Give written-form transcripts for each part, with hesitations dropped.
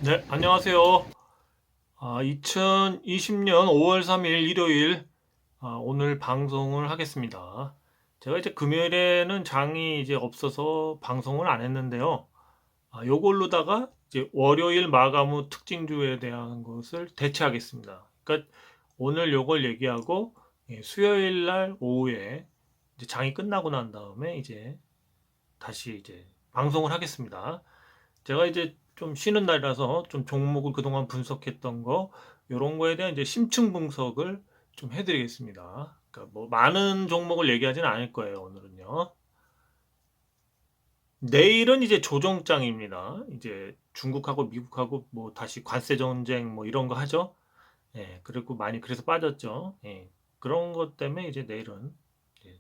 네, 안녕하세요. 2020년 5월 3일 일요일, 오늘 방송을 하겠습니다. 제가 이제 금요일에는 장이 이제 없어서 방송을 안 했는데요. 요걸로다가 이제 월요일 마감 후 특징주에 대한 것을 대체하겠습니다. 그러니까 오늘 요걸 얘기하고, 수요일 날 오후에 이제 장이 끝나고 난 다음에 이제 다시 이제 방송을 하겠습니다. 제가 이제 좀 쉬는 날이라서 좀 종목을 그동안 분석했던 거, 요런 거에 대한 이제 심층 분석을 좀 해드리겠습니다. 그러니까 뭐 많은 종목을 얘기하지는 않을 거예요, 오늘은요. 내일은 이제 조정장입니다. 이제 중국하고 미국하고 뭐 다시 관세 전쟁 뭐 이런 거 하죠. 예, 그리고 많이 그래서 빠졌죠. 예, 그런 것 때문에 이제 내일은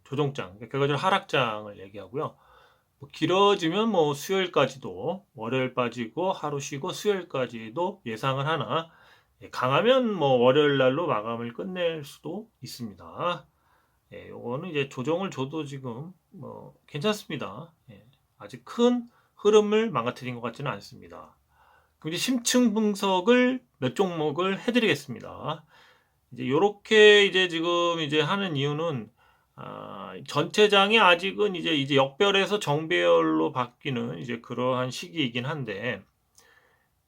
조정장, 그러니까 결과적으로 하락장을 얘기하고요. 뭐 길어지면 뭐 수요일까지도 월요일 빠지고 하루 쉬고 수요일까지도 예상을 하나 강하면 뭐 월요일 날로 마감을 끝낼 수도 있습니다. 요거는 이제 조정을 줘도 지금 뭐 괜찮습니다. 아직 큰 흐름을 망가뜨린 것 같지는 않습니다. 그럼 이제 심층 분석을 몇 종목을 해드리겠습니다. 이제 요렇게 이제 지금 이제 하는 이유는 전체장이 아직은 이제 역별에서 정배열로 바뀌는 이제 그러한 시기이긴 한데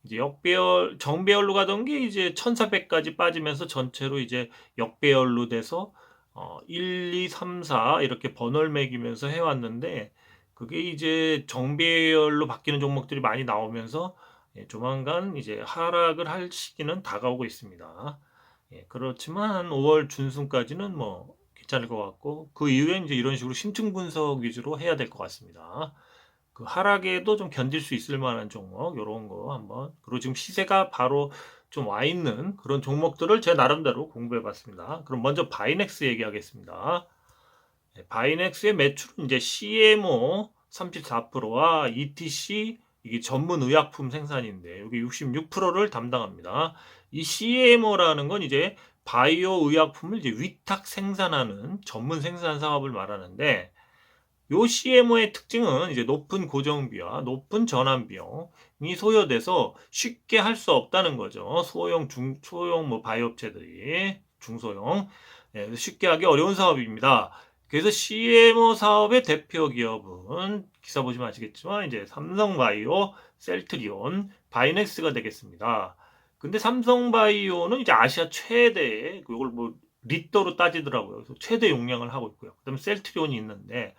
이제 역배열 정배열로 가던 게 이제 1400까지 빠지면서 전체로 이제 역배열로 돼서 1, 2, 3, 4 이렇게 번월 매기면서 해왔는데 그게 이제 정배열로 바뀌는 종목들이 많이 나오면서 조만간 이제 하락을 할 시기는 다가오고 있습니다. 그렇지만 5월 중순까지는 뭐 괜찮을 것 같고 그 이후에 이제 이런 식으로 심층 분석 위주로 해야 될 것 같습니다. 그 하락에도 좀 견딜 수 있을 만한 종목 요런 거 한번 그리고 지금 시세가 바로 좀 와 있는 그런 종목들을 제 나름대로 공부해 봤습니다. 그럼 먼저 바이넥스 얘기하겠습니다. 바이넥스의 매출은 이제 CMO 34%와 ETC 이게 전문 의약품 생산인데 여기 66%를 담당합니다. 이 CMO라는 건 이제 바이오 의약품을 이제 위탁 생산하는 전문 생산 사업을 말하는데 요 CMO의 특징은 이제 높은 고정비와 높은 전환 비용이 소요돼서 쉽게 할 수 없다는 거죠. 소형 뭐 바이오업체들이 중소형 쉽게 하기 어려운 사업입니다. 그래서 CMO 사업의 대표 기업은 기사 보시면 아시겠지만 이제 삼성바이오, 셀트리온, 바이넥스가 되겠습니다. 근데 삼성바이오는 이제 아시아 최대의 이걸 뭐 리터로 따지더라고요. 그래서 최대 용량을 하고 있고요. 그다음에 셀트리온이 있는데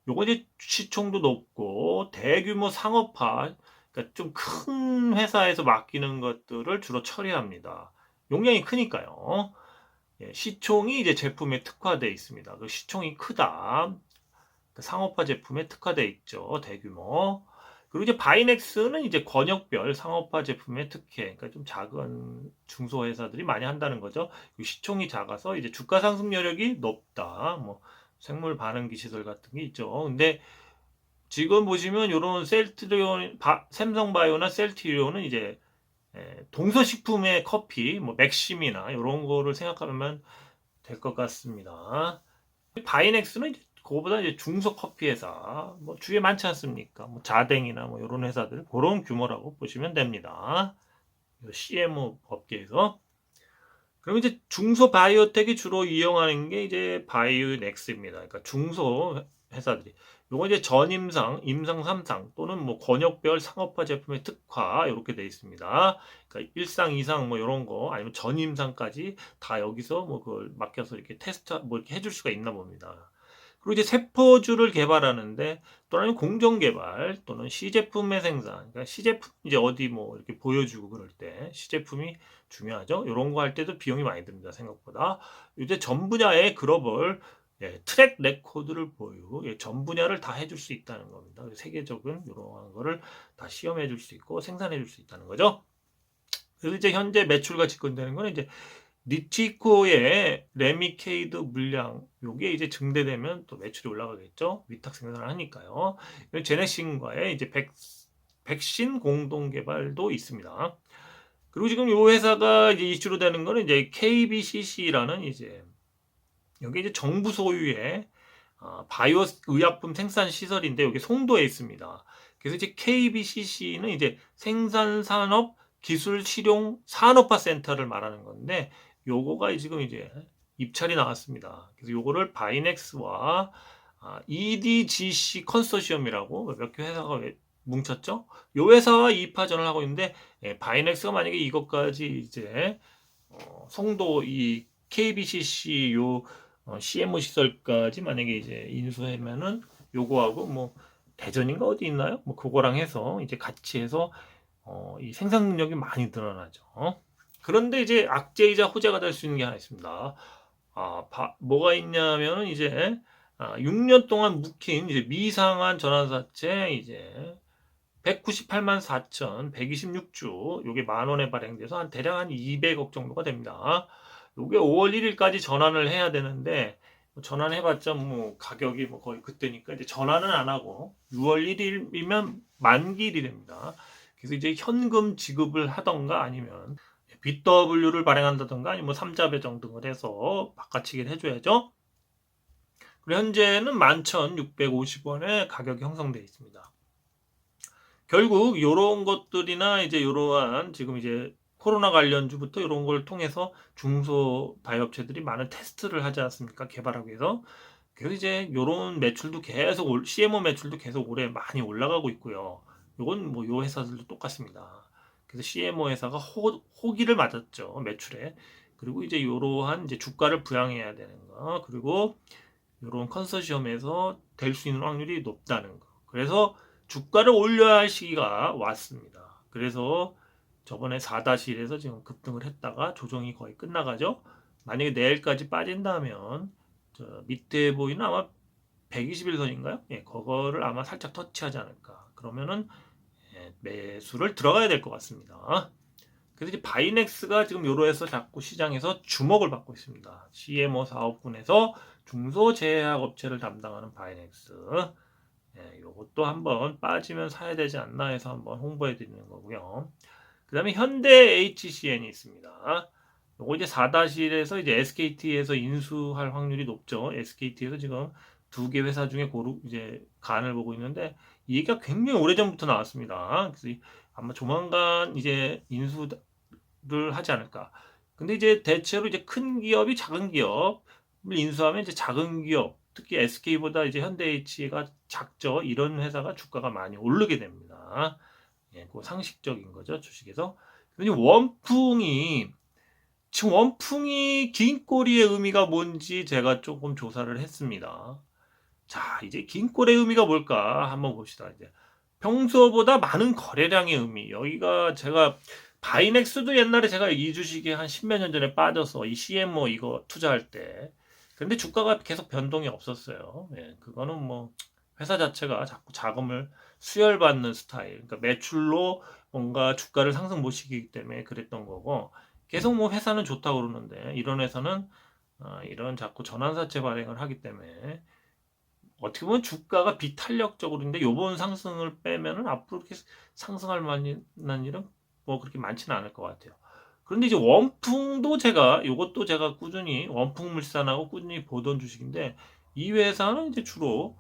요거 이제 시총도 높고 대규모 상업화, 그러니까 좀 큰 회사에서 맡기는 것들을 주로 처리합니다. 용량이 크니까요. 시총이 이제 제품에 특화되어 있습니다. 그 시총이 크다. 그 상업화 제품에 특화되어 있죠. 대규모. 그리고 이제 바이넥스는 이제 권역별 상업화 제품에 특혜, 그러니까 좀 작은 중소회사들이 많이 한다는 거죠. 시총이 작아서 이제 주가 상승 여력이 높다. 뭐 생물 반응기 시설 같은 게 있죠. 근데 지금 보시면 이런 샘성바이오나 셀트리온은 이제 동서식품의 커피, 뭐 맥심이나 이런 거를 생각하면 될 것 같습니다. 바이넥스는 이제 그거보다 이제 중소 커피 회사, 뭐 주위에 많지 않습니까? 뭐 자댕이나 뭐 이런 회사들 그런 규모라고 보시면 됩니다. CMO 업계에서. 그럼 이제 중소 바이오텍이 주로 이용하는 게 이제 바이오넥스입니다. 그러니까 중소 회사들이. 요거 이제 전임상, 임상 3상 또는 뭐 권역별 상업화 제품의 특화 이렇게 돼 있습니다. 그러니까 1상, 2상 뭐 이런 거 아니면 전임상까지 다 여기서 뭐 그걸 맡겨서 이렇게 테스트 뭐 이렇게 해줄 수가 있나 봅니다. 그리고 이제 세포주를 개발하는데 또는 공정 개발 또는 시제품의 생산, 그러니까 시제품 이제 어디 뭐 이렇게 보여주고 그럴 때 시제품이 중요하죠. 이런 거 할 때도 비용이 많이 듭니다. 생각보다. 이제 전 분야의 글로벌 트랙 레코드를 보유, 전 분야를 다 해줄 수 있다는 겁니다. 세계적인 이러한 거를 다 시험해 줄 수 있고 생산해 줄 수 있다는 거죠. 그래서 이제 현재 매출과 직권되는 거는 이제 니치코의 레미케이드 물량 요게 이제 증대되면 또 매출이 올라가겠죠. 위탁 생산을 하니까요. 제넥신과의 이제 백신 공동 개발도 있습니다. 그리고 지금 이 회사가 이제 이슈로 되는 거는 이제 KBCC라는 이제 여기 이제 정부 소유의 바이오 의약품 생산 시설인데 여기 송도에 있습니다. 그래서 이제 KBCC는 이제 생산산업 기술 실용 산업화 센터를 말하는 건데 요거가 지금 이제 입찰이 나왔습니다. 그래서 요거를 바이넥스와 EDGC 컨소시엄이라고 몇 개 회사가 뭉쳤죠. 요 회사와 이파전을 하고 있는데 바이넥스가 만약에 이것까지 이제 송도 이 KBCC 요 CMO 시설까지 만약에 이제 인수하면은 요거하고 뭐 대전인가 어디 있나요? 뭐 그거랑 해서 이제 같이 해서 이 생산 능력이 많이 늘어나죠. 그런데 이제 악재이자 호재가 될 수 있는 게 하나 있습니다. 뭐가 있냐면은 이제 6년 동안 묵힌 이제 미상한 전환사채 이제 198만 4,126주 요게 만원에 발행돼서 대략 한 200억 정도가 됩니다. 요게 5월 1일까지 전환을 해야 되는데 전환해봤자 뭐 가격이 뭐 거의 그때니까 이제 전환은 안 하고 6월 1일이면 만기일이 됩니다. 그래서 이제 현금 지급을 하던가 아니면 BW를 발행한다던가 아니면 뭐 3자 배정 등을 해서 바꿔치기를 해줘야죠. 그리고 현재는 11,650원에 가격이 형성되어 있습니다. 결국 이런 것들이나 이제 이러한 지금 이제 코로나 관련주부터 이런 걸 통해서 중소 바이오업체들이 많은 테스트를 하지 않습니까? 개발하기 위해서. 그래서 이제 이런 매출도 계속 CMO 매출도 계속 올해 많이 올라가고 있고요. 이건 뭐 요 회사들도 똑같습니다. 그래서 CMO 회사가 호기를 맞았죠, 매출에. 그리고 이제 이러한 이제 주가를 부양해야 되는 거, 그리고 이런 컨소시엄에서 될 수 있는 확률이 높다는 거. 그래서 주가를 올려야 할 시기가 왔습니다. 그래서 저번에 4-1에서 지금 급등을 했다가 조정이 거의 끝나가죠. 만약에 내일까지 빠진다면 저 밑에 보이는 아마 121선인가요? 예, 그거를 아마 살짝 터치하지 않을까. 그러면은 매수를 들어가야 될 것 같습니다. 그래서 이제 바이넥스가 지금 요로에서 자꾸 시장에서 주목을 받고 있습니다. CMO 사업군에서 중소제약업체를 담당하는 바이넥스. 요것도 한번 빠지면 사야 되지 않나 해서 한번 홍보해 드리는 거고요. 그 다음에 현대 HCN이 있습니다. 요거 이제 4-1에서 이제 SKT에서 인수할 확률이 높죠. SKT에서 지금 2개 회사 중에 이제 간을 보고 있는데 이 얘기가 굉장히 오래전부터 나왔습니다. 그래서 아마 조만간 이제 인수를 하지 않을까. 근데 이제 대체로 이제 큰 기업이 작은 기업을 인수하면 이제 작은 기업, 특히 SK보다 이제 현대H가 작죠. 이런 회사가 주가가 많이 오르게 됩니다. 예, 그 상식적인 거죠, 주식에서. 근데 지금 원풍이 긴 꼬리의 의미가 뭔지 제가 조금 조사를 했습니다. 자, 이제 긴 꼬리의 의미가 뭘까 한번 봅시다. 이제 평소보다 많은 거래량의 의미. 여기가 제가 바이넥스도 옛날에 제가 이 주식에 한 10몇 년 전에 빠져서 이 CMO 이거 투자할 때. 근데 주가가 계속 변동이 없었어요. 예, 그거는 뭐 회사 자체가 자꾸 자금을 수혈받는 스타일. 그러니까 매출로 뭔가 주가를 상승 못 시키기 때문에 그랬던 거고 계속 뭐 회사는 좋다고 그러는데 이런 회사는 이런 자꾸 전환사채 발행을 하기 때문에 어떻게 보면 주가가 비탄력적으로인데 요번 상승을 빼면은 앞으로 이렇게 상승할 만한 일은 뭐 그렇게 많지는 않을 것 같아요. 그런데 이제 원풍도 요것도 제가 꾸준히 원풍물산하고 꾸준히 보던 주식인데 이 회사는 이제 주로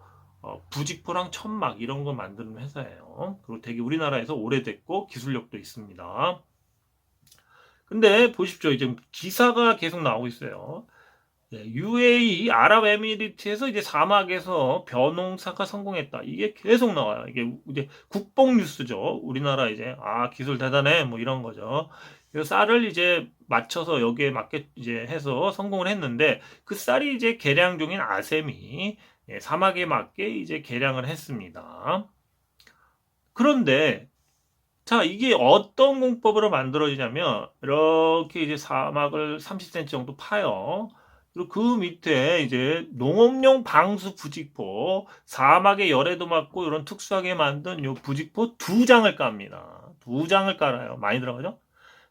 부직포랑 천막 이런 거 만드는 회사예요. 그리고 되게 우리나라에서 오래됐고 기술력도 있습니다. 근데 보십시오. 이제 기사가 계속 나오고 있어요. UAE 아랍에미리트에서 이제 사막에서 벼농사가 성공했다. 이게 계속 나와요. 이게 이제 국뽕 뉴스죠. 우리나라 이제 기술 대단해 뭐 이런 거죠. 그래서 쌀을 이제 맞춰서 여기에 맞게 이제 해서 성공을 했는데 그 쌀이 이제 개량종인 아셈이 사막에 맞게 이제 개량을 했습니다. 그런데 자, 이게 어떤 공법으로 만들어지냐면 이렇게 이제 사막을 30cm 정도 파요. 그리고 그 밑에 이제 농업용 방수 부직포, 사막의 열에도 맞고 이런 특수하게 만든 요 부직포 2장을 깝니다. 2장을 깔아요. 많이 들어가죠?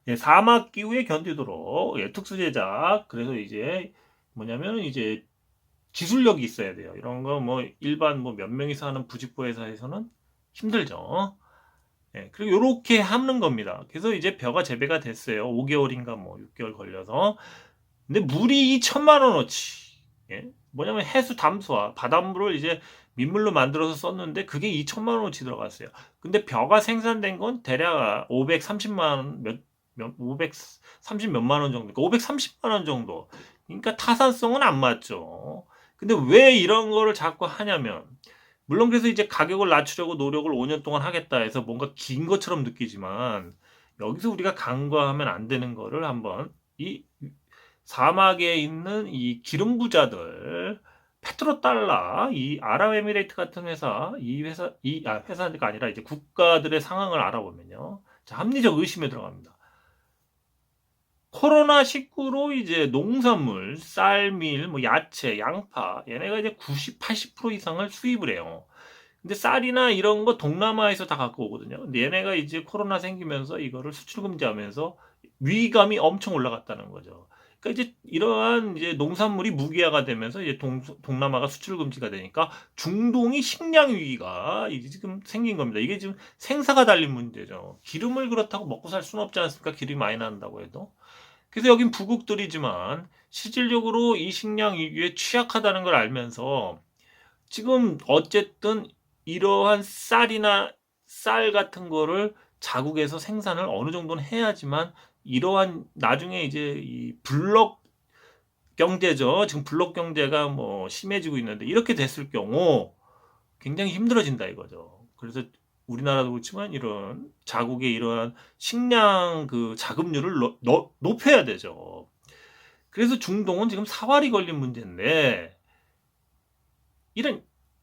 예, 사막 기후에 견디도록 특수 제작. 그래서 이제 뭐냐면 이제 기술력이 있어야 돼요. 이런 거 뭐 일반 뭐 몇 명이서 하는 부직포 회사에서는 힘들죠. 예, 그리고 요렇게 하는 겁니다. 그래서 이제 벼가 재배가 됐어요. 5개월인가 뭐 6개월 걸려서. 근데 물이 2,000만 원어치. 예? 뭐냐면 해수 담수화, 바닷물을 이제 민물로 만들어서 썼는데 그게 2천만 원어치 들어갔어요. 근데 벼가 생산된 건 대략 530만 원, 530 몇만 원 정도, 530만 원 정도. 그러니까 타산성은 안 맞죠. 근데 왜 이런 거를 자꾸 하냐면, 물론 그래서 이제 가격을 낮추려고 노력을 5년 동안 하겠다 해서 뭔가 긴 것처럼 느끼지만, 여기서 우리가 간과하면 안 되는 거를 한번, 이 사막에 있는 이 기름 부자들, 페트로달라, 이 아랍에미레이트 같은 회사, 회사가 아니라 이제 국가들의 상황을 알아보면요. 자, 합리적 의심에 들어갑니다. 코로나19로 이제 농산물, 쌀, 밀, 뭐 야채, 양파, 얘네가 이제 90, 80% 이상을 수입을 해요. 근데 쌀이나 이런 거 동남아에서 다 갖고 오거든요. 근데 얘네가 이제 코로나 생기면서 이거를 수출 금지하면서 위감이 엄청 올라갔다는 거죠. 그러니까 이제 이러한 이제 농산물이 무기화가 되면서 이제 동남아가 수출 금지가 되니까 중동이 식량 위기가 이제 지금 생긴 겁니다. 이게 지금 생사가 달린 문제죠. 기름을 그렇다고 먹고 살 수는 없지 않습니까? 기름이 많이 난다고 해도. 그래서 여긴 부국들이지만 실질적으로 이 식량 위기에 취약하다는 걸 알면서 지금 어쨌든 이러한 쌀 같은 거를 자국에서 생산을 어느 정도는 해야지만 이러한 나중에 이제 이 블록 경제죠. 지금 블록 경제가 뭐 심해지고 있는데 이렇게 됐을 경우 굉장히 힘들어진다 이거죠. 그래서 우리나라도 그렇지만 이런 자국의 이러한 식량 그 자급률을 높여야 되죠. 그래서 중동은 지금 사활이 걸린 문제인데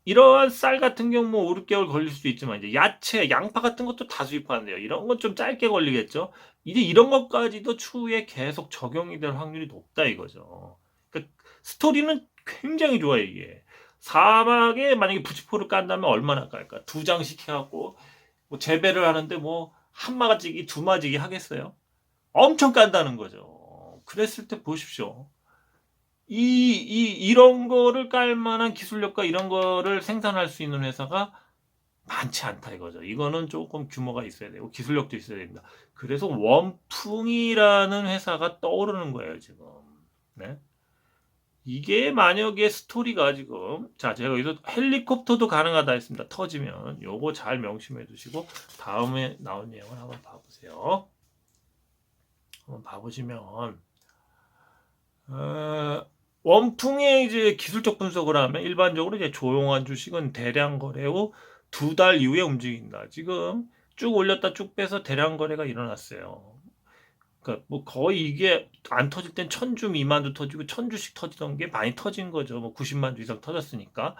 이러한 쌀 같은 경우 뭐 5, 6개월 걸릴 수도 있지만 이제 야채, 양파 같은 것도 다 수입하는데요. 이런 건 좀 짧게 걸리겠죠. 이제 이런 것까지도 추후에 계속 적용이 될 확률이 높다 이거죠. 그러니까 스토리는 굉장히 좋아요, 이게. 사막에 만약에 부치포를 깐다면 얼마나 깔까? 2장씩 해갖고 뭐 재배를 하는데 뭐 한 마지기, 두 마지기 하겠어요? 엄청 깐다는 거죠. 그랬을 때 보십시오. 이런 거를 깔 만한 기술력과 이런 거를 생산할 수 있는 회사가 많지 않다 이거죠. 이거는 조금 규모가 있어야 되고 기술력도 있어야 됩니다. 그래서 원풍이라는 회사가 떠오르는 거예요, 지금. 네. 이게 만약에 스토리가 지금, 자, 제가 여기서 헬리콥터도 가능하다 했습니다. 터지면. 요거 잘 명심해 두시고, 다음에 나온 내용을 한번 봐보세요. 한번 봐보시면, 원풍의 이제 기술적 분석을 하면 일반적으로 이제 조용한 주식은 대량 거래 후 2달 이후에 움직인다. 지금 쭉 올렸다 쭉 빼서 대량 거래가 일어났어요. 그러니까 뭐 거의 이게 안 터질 땐 1000주 미만도 터지고 1000주씩 터지던 게 많이 터진 거죠. 뭐 90만 주 이상 터졌으니까.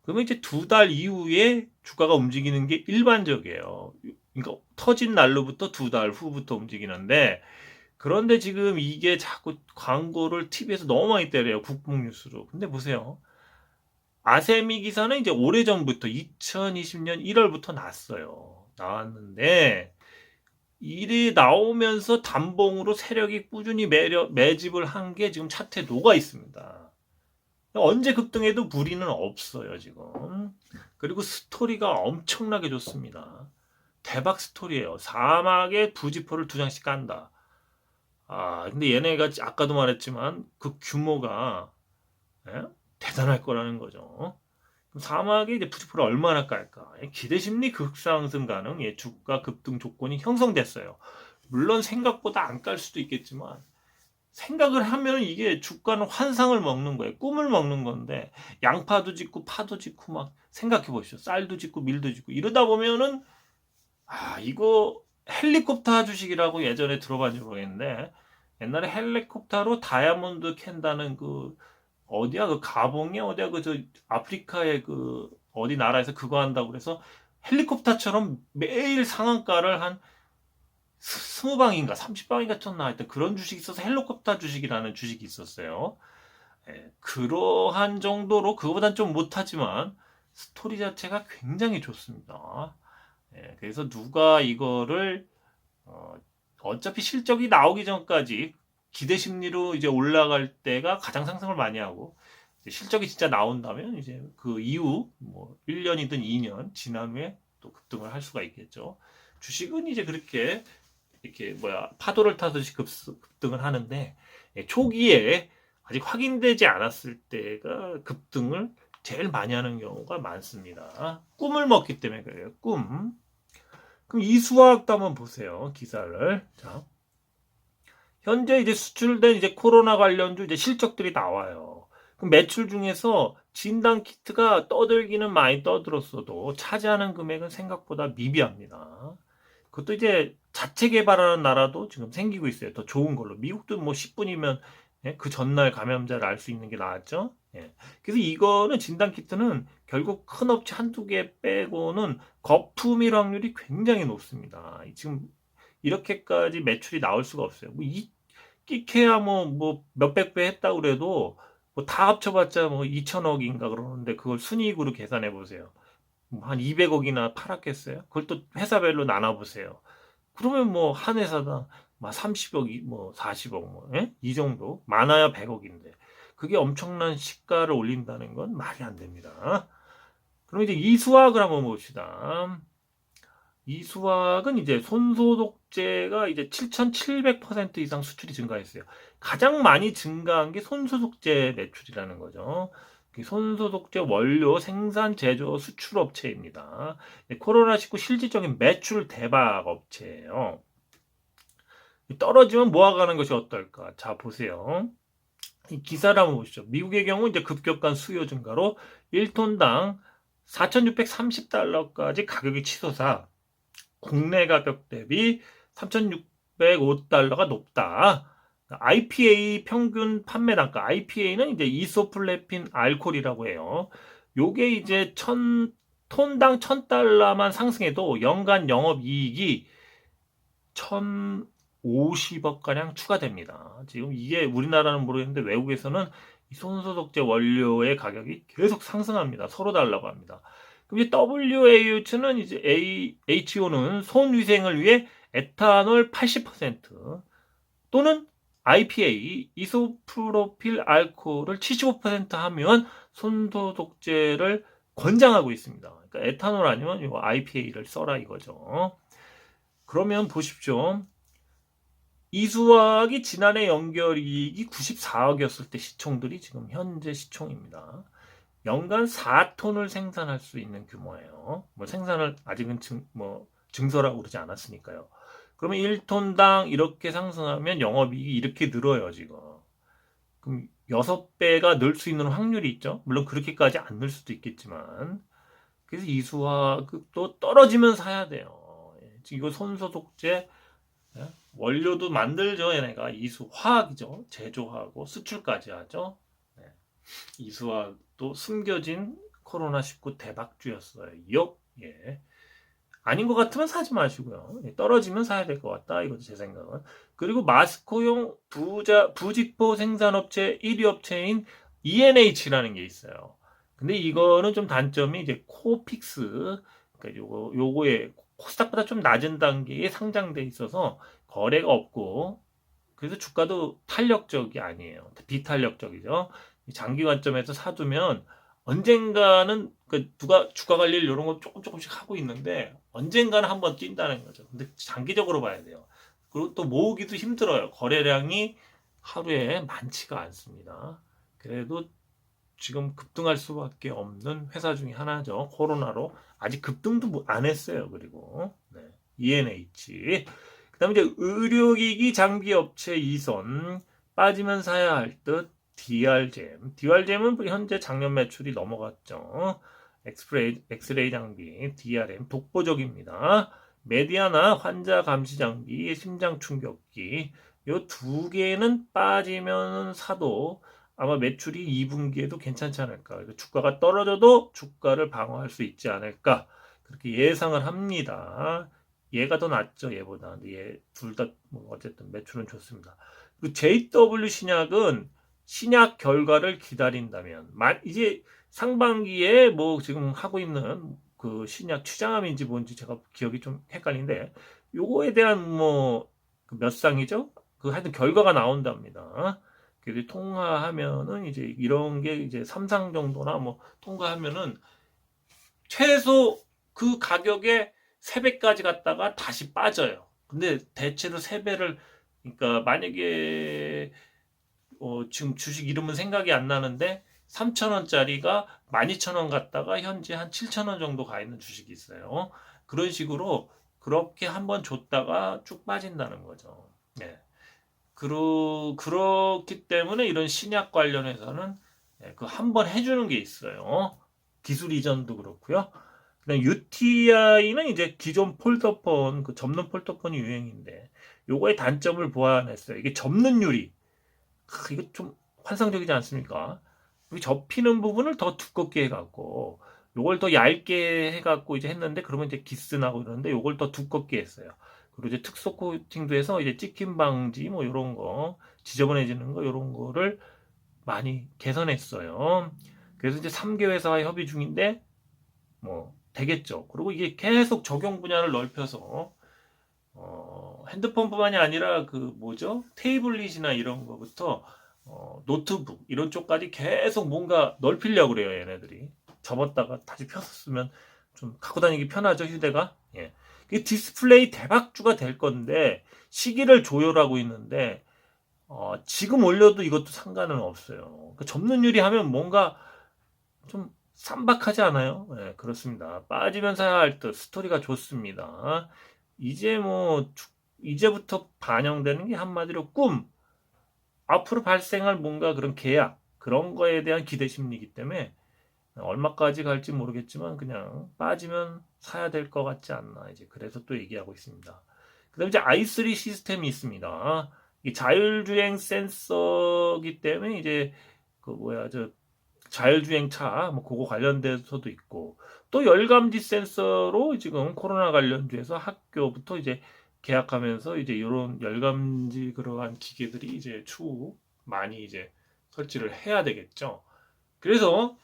그러면 이제 2달 이후에 주가가 움직이는 게 일반적이에요. 그러니까 터진 날로부터 2달 후부터 움직이는데 그런데 지금 이게 자꾸 광고를 TV에서 너무 많이 때려요. 국뽕 뉴스로. 근데 보세요. 아세미 기사는 이제 오래전부터 2020년 1월부터 났어요. 나왔는데 일이 나오면서 단봉으로 세력이 꾸준히 매집을 한 게 지금 차트에 녹아 있습니다. 언제 급등해도 무리는 없어요, 지금. 그리고 스토리가 엄청나게 좋습니다. 대박 스토리예요. 사막에 부지포를 2장씩 깐다. 근데 얘네가 아까도 말했지만 그 규모가 예? 대단할 거라는 거죠. 사막에 이제 푸드풀을 얼마나 깔까? 기대심리 극상승 가능, 주가 급등 조건이 형성됐어요. 물론 생각보다 안 깔 수도 있겠지만 생각을 하면 이게 주가는 환상을 먹는 거예요. 꿈을 먹는 건데 양파도 짓고 파도 짓고 막 생각해 보시죠. 쌀도 짓고 밀도 짓고 이러다 보면은 이거 헬리콥터 주식이라고 예전에 들어봤는지 모르겠는데 옛날에 헬리콥터로 다이아몬드 캔다는 그 어디야 그 가봉이 어디야 그 저 아프리카의 그 어디 나라에서 그거 한다고 그래서 헬리콥터처럼 매일 상한가를 한 20방인가 30방인가 쳤나 하여튼 그런 주식이 있어서 헬리콥터 주식이라는 주식이 있었어요. 그러한 정도로 그거보단 좀 못하지만 스토리 자체가 굉장히 좋습니다. 그래서 누가 이거를 어차피 실적이 나오기 전까지 기대 심리로 이제 올라갈 때가 가장 상승을 많이 하고 실적이 진짜 나온다면 이제 그 이후 뭐 1년이든 2년 지난 후에 또 급등을 할 수가 있겠죠. 주식은 이제 그렇게 이렇게 파도를 타듯이 급등을 하는데 초기에 아직 확인되지 않았을 때가 급등을 제일 많이 하는 경우가 많습니다. 꿈을 먹기 때문에 그래요. 꿈. 그럼 이수화학도 한번 보세요. 기사를. 자, 현재 이제 수출된 이제 코로나 관련주 이제 실적들이 나와요. 그럼 매출 중에서 진단 키트가 떠들기는 많이 떠들었어도 차지하는 금액은 생각보다 미비합니다. 그것도 이제 자체 개발하는 나라도 지금 생기고 있어요. 더 좋은 걸로. 미국도 뭐 10분이면 그 전날 감염자를 알 수 있는 게 나았죠. 예. 그래서 이거는 진단 키트는 결국 큰 업체 한두 개 빼고는 거품일 확률이 굉장히 높습니다. 지금 이렇게까지 매출이 나올 수가 없어요. 뭐 끼케야 뭐 몇백 배 했다고 그래도 뭐 다 합쳐봤자 뭐 2천억인가 그러는데 그걸 순이익으로 계산해 보세요. 한 200억이나 팔았겠어요? 그걸 또 회사별로 나눠보세요. 그러면 뭐 한 회사당 막 30억, 뭐 40억, 뭐, 예? 이 정도? 많아야 100억인데. 그게 엄청난 시가를 올린다는 건 말이 안 됩니다. 그럼 이제 이수학을 한번 봅시다. 이수학은 이제 손소독제가 이제 7,700% 이상 수출이 증가했어요. 가장 많이 증가한 게 손소독제 매출이라는 거죠. 손소독제 원료 생산 제조 수출 업체입니다. 코로나19 실질적인 매출 대박 업체예요. 떨어지면 모아가는 것이 어떨까? 자, 보세요. 이 기사를 한번 보시죠. 미국의 경우 이제 급격한 수요 증가로 1톤당 4,630달러까지 가격이 치솟아 국내 가격 대비 3,605달러가 높다. IPA 평균 판매 단가, IPA는 이제 이소플레핀 알코올이라고 해요. 요게 이제 톤당 1,000달러만 상승해도 연간 영업이익이 1,050억 가량 추가됩니다. 지금 이게 우리나라는 모르겠는데 외국에서는 이 손소독제 원료의 가격이 계속 상승합니다. 서로 달라고 합니다. 그럼 이제 WAU는 이제 HO는 손위생을 위해 에탄올 80% 또는 IPA 이소프로필 알코올을 75% 하면 손소독제를 권장하고 있습니다. 그러니까 에탄올 아니면 이거 IPA를 써라 이거죠. 그러면 보십시오. 이수학이 지난해 연결이익이 94억이었을 때 시총들이 지금 현재 시총입니다. 연간 4톤을 생산할 수 있는 규모예요. 뭐 생산을 아직은 증설하고 그러지 않았으니까요. 그러면 1톤당 이렇게 상승하면 영업이익이 이렇게 늘어요, 지금. 그럼 6배가 늘 수 있는 확률이 있죠. 물론 그렇게까지 안 늘 수도 있겠지만. 그래서 이수화도 떨어지면 사야 돼요. 지금 이거 손소독제 원료도 만들죠, 얘네가. 이수화학이죠. 제조하고 수출까지 하죠. 이수화도 숨겨진 코로나19 대박주였어요. 예. 아닌 것 같으면 사지 마시고요. 떨어지면 사야 될 것 같다. 이것도 제 생각은. 그리고 마스크용 부직포 생산업체 1위 업체인 ENH라는 게 있어요. 근데 이거는 좀 단점이 이제 코픽스, 그러니까 요거에 코스닥보다 좀 낮은 단계에 상장돼 있어서 거래가 없고, 그래서 주가도 탄력적이 아니에요. 비탄력적이죠. 장기 관점에서 사두면 언젠가는 누가 주가 관리를 이런 거 조금씩 하고 있는데 언젠가는 한번 뛴다는 거죠. 근데 장기적으로 봐야 돼요. 그리고 또 모으기도 힘들어요. 거래량이 하루에 많지가 않습니다. 그래도 지금 급등할 수밖에 없는 회사 중에 하나죠. 코로나로 아직 급등도 안 했어요. 그리고 ENH. 그다음에 이제 의료기기 장비 업체 이선 빠지면 사야 할 듯. DR잼은 현재 작년 매출이 넘어갔죠. 엑스레이 장비, DRM 독보적입니다. 메디아나 환자 감시 장비, 심장 충격기 이 두 개는 빠지면 사도 아마 매출이 2분기에도 괜찮지 않을까. 주가가 떨어져도 주가를 방어할 수 있지 않을까. 그렇게 예상을 합니다. 얘가 더 낫죠, 얘보다. 근데 얘 둘 다 어쨌든 매출은 좋습니다. 그리고 JW 신약은 신약 결과를 기다린다면 이제 상반기에 뭐 지금 하고 있는 그 신약 추장암인지 뭔지 제가 기억이 좀 헷갈린데 요거에 대한 몇 상이죠? 하여튼 결과가 나온답니다. 그래서 통과하면은 이제 이런 게 이제 3상 정도나 통과하면은 최소 그 가격에 3배까지 갔다가 다시 빠져요. 근데 대체로 3배를 그러니까 만약에 지금 주식 이름은 생각이 안 나는데 3,000원짜리가 12,000원 갔다가 현재 한 7,000원 정도 가 있는 주식이 있어요. 그런 식으로 그렇게 한번 줬다가 쭉 빠진다는 거죠. 네. 그렇기 때문에 이런 신약 관련해서는 그 한번 해주는 게 있어요. 기술 이전도 그렇고요. 그다음 UTI는 이제 기존 폴더폰, 그 접는 폴더폰이 유행인데 요거의 단점을 보완했어요. 이게 접는 유리. 이거 좀 환상적이지 않습니까? 여기 접히는 부분을 더 두껍게 해갖고 요걸 더 얇게 해갖고 이제 했는데 그러면 이제 기스나고 이러는데 요걸 더 두껍게 했어요. 그리고 이제 특수 코팅도 해서 이제 찍힘 방지 뭐 요런 거 지저분해지는 거 요런 거를 많이 개선했어요. 그래서 이제 3개 회사와 협의 중인데 뭐 되겠죠. 그리고 이게 계속 적용 분야를 넓혀서 핸드폰뿐만이 아니라 그 뭐죠? 태블릿이나 이런 거부터 노트북 이런 쪽까지 계속 뭔가 넓히려고 그래요, 얘네들이. 접었다가 다시 펴서 쓰면 좀 갖고 다니기 편하죠, 휴대가. 예. 이 디스플레이 대박주가 될 건데 시기를 조율하고 있는데 지금 올려도 이것도 상관은 없어요. 그 접는 유리 하면 뭔가 좀 쌈박하지 않아요? 네, 그렇습니다. 빠지면 사야 할 듯 스토리가 좋습니다. 이제부터 반영되는 게 한마디로 꿈, 앞으로 발생할 뭔가 그런 계약, 그런 거에 대한 기대 심리이기 때문에 얼마까지 갈지 모르겠지만 그냥 빠지면 사야 될 것 같지 않나, 이제 그래서 또 얘기하고 있습니다. 그다음에 이제 i3 시스템이 있습니다. 이 자율주행 센서기 때문에 이제 자율주행차 뭐 그거 관련돼서도 있고 또 열감지 센서로 지금 코로나 관련주에서 학교부터 이제 계약하면서 이제 이런 열감지 그러한 기계들이 이제 추후 많이 이제 설치를 해야 되겠죠. 그래서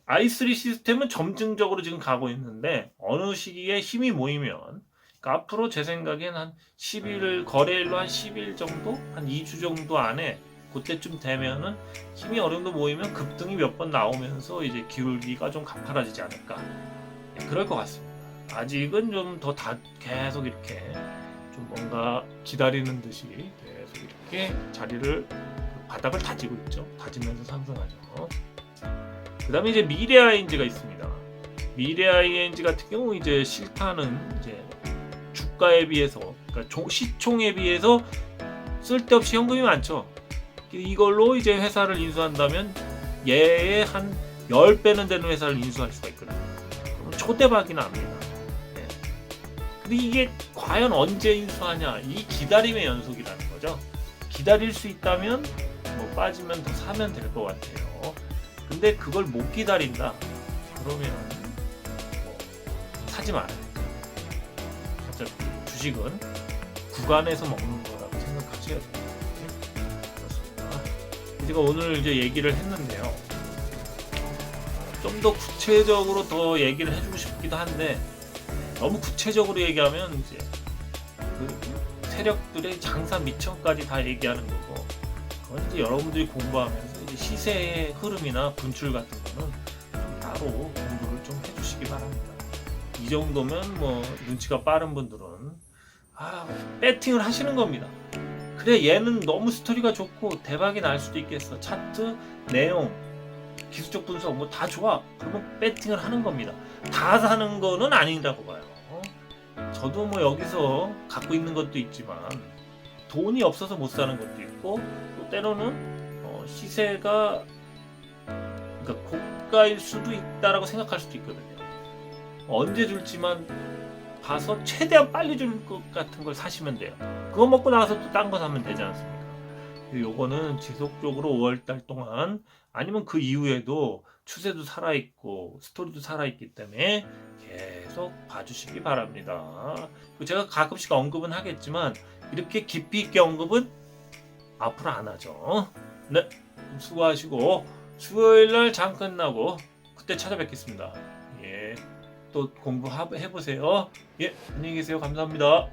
i3 시스템은 점증적으로 지금 가고 있는데 어느 시기에 힘이 모이면 그러니까 앞으로 제 생각엔 한 10일 거래일로 한 10일 정도 한 2주 정도 안에 그때쯤 되면은 힘이 어느 정도 모이면 급등이 몇 번 나오면서 이제 기울기가 좀 가팔라지지 않을까. 네, 그럴 것 같습니다. 아직은 좀 더 계속 이렇게 좀 뭔가 기다리는 듯이 계속 이렇게 자리를 바닥을 다지고 있죠. 다지면서 상승하죠. 그 다음에 이제 미래ING가 있습니다. 미래ING 같은 경우 이제 실타는 이제 주가에 비해서 그러니까 시총에 비해서 쓸데없이 현금이 많죠. 이걸로 이제 회사를 인수한다면 얘의 한 10배는 되는 회사를 인수할 수가 있거든요. 그럼 초대박이 납니다. 네. 근데 이게 과연 언제 인수하냐? 이 기다림의 연속이라는 거죠. 기다릴 수 있다면 뭐 빠지면 더 사면 될 것 같아요. 근데 그걸 못 기다린다. 그러면 뭐 사지 말아요. 어차피 주식은 구간에서 먹는 거라고 생각하셔야 돼요. 제가 오늘 이제 얘기를 했는데요. 좀 더 구체적으로 더 얘기를 해주고 싶기도 한데 너무 구체적으로 얘기하면 이제 그 세력들의 장사 미천까지 다 얘기하는 거고 그건 이제 여러분들이 공부하면서 이제 시세의 흐름이나 분출 같은 거는 좀 따로 공부를 좀 해주시기 바랍니다. 이 정도면 뭐 눈치가 빠른 분들은 배팅을 하시는 겁니다. 그래 얘는 너무 스토리가 좋고 대박이 날 수도 있겠어. 차트, 내용, 기술적 분석 뭐 다 좋아. 그러면 배팅을 하는 겁니다. 다 사는 거는 아니라고 봐요. 저도 뭐 여기서 갖고 있는 것도 있지만 돈이 없어서 못 사는 것도 있고 또 때로는 시세가 그러니까 고가일 수도 있다라고 생각할 수도 있거든요. 언제 줄지만 봐서 최대한 빨리 줄 것 같은 걸 사시면 돼요. 그거 먹고 나서 또 딴 거 사면 되지 않습니까? 요거는 지속적으로 5월달 동안 아니면 그 이후에도 추세도 살아있고 스토리도 살아있기 때문에 계속 봐주시기 바랍니다. 제가 가끔씩 언급은 하겠지만 이렇게 깊이 있게 언급은 앞으로 안 하죠. 네, 수고하시고 수요일날 장 끝나고 그때 찾아뵙겠습니다. 예. 또 공부해보세요. 예, 안녕히 계세요. 감사합니다.